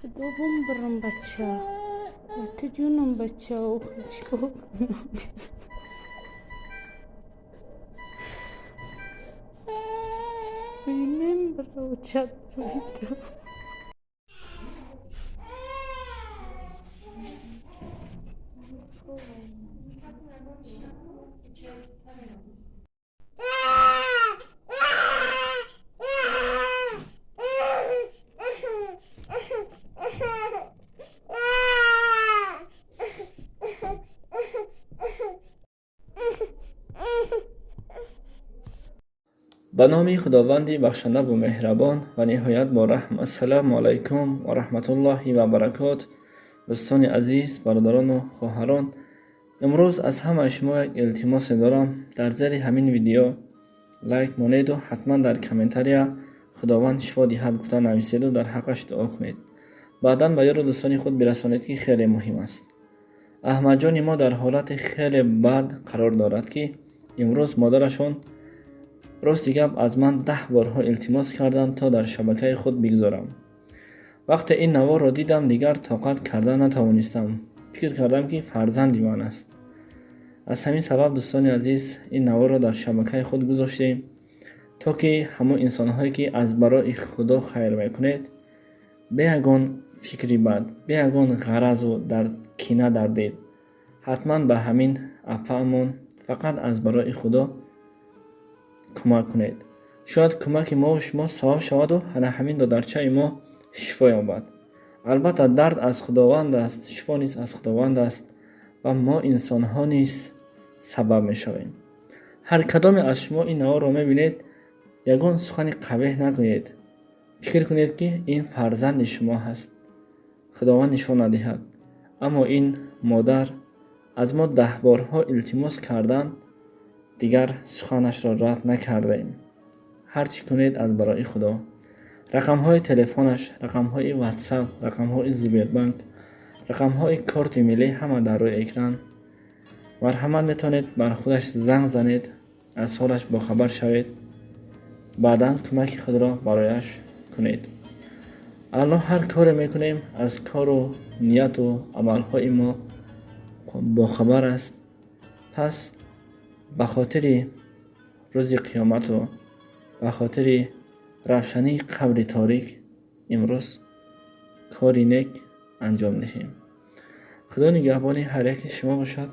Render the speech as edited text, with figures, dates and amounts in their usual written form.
دوبم برم بچه تجونم بچه و چیکار کنم بینیم برو چت بیدم به نام خداوند بخشنده و مهربان و نهایت با رحم. السلام علیکم و رحمت الله و برکات. دوستان عزیز، برادران و خواهران، امروز از همه شما یک التماس دارم. در زیر همین ویدیو لایک مونید و حتما در کامنتاریا خداوند شفا دهد گفته نویسید و در حقش دعا کنید. بعدا به یاد دوستان خود برسانید که خیلی مهم است. احمد جان ما در حالت خیلی بد قرار دارد که امروز مادرشون راستی گپ از من 10 بارها التماس کردند تا در شبکه خود بگذارم. وقتی این نوار را دیدم دیگر طاقت کرده نتوانستم. فکر کردم که فرزندی من است. از همین سبب دوستان عزیز این نوار را در شبکه خود گذاشتیم تا که همون انسان‌هایی که از برای خدا خیر میکنید به یگان فکری بد، به یگان غرض و در کینه دردید، حتما به همین افهمون فقط از برای خدا کمک کنید. شاید کمک ما و شما ثواب شود و همین دردچه ما شفا یابد. البته درد از خداوند است، شفا نیز از خداوند است و ما انسان ها نیز سبب می شویم. هر کدام از شما این نوار را می بینید یگان سخن قبیح نگویید. فکر کنید که این فرزند شما هست. خداوند شفا ندهد. اما این مادر از ما 10 بارها التماس کردند، دیگر سخنش را رد نکردیم. هر چی کنید از برای خدا. رقم های تلفنش، رقم های واتساپ، رقم های زبیر بانک، رقم های کارت ملی همه در روی اکران. مرحمت میتونید بر خودش زنگ زنید، از حالش با خبر شوید، بعدا کمک خود را برایش کنید. الله هر کار میکنیم از کار و نیت و عمل های ما با خبر است. پس به خاطر روز قیامت و به خاطر روشنی قبر تاریک امروز کاری نیک انجام دهیم. خدا نگهبان هر یک شما باشد.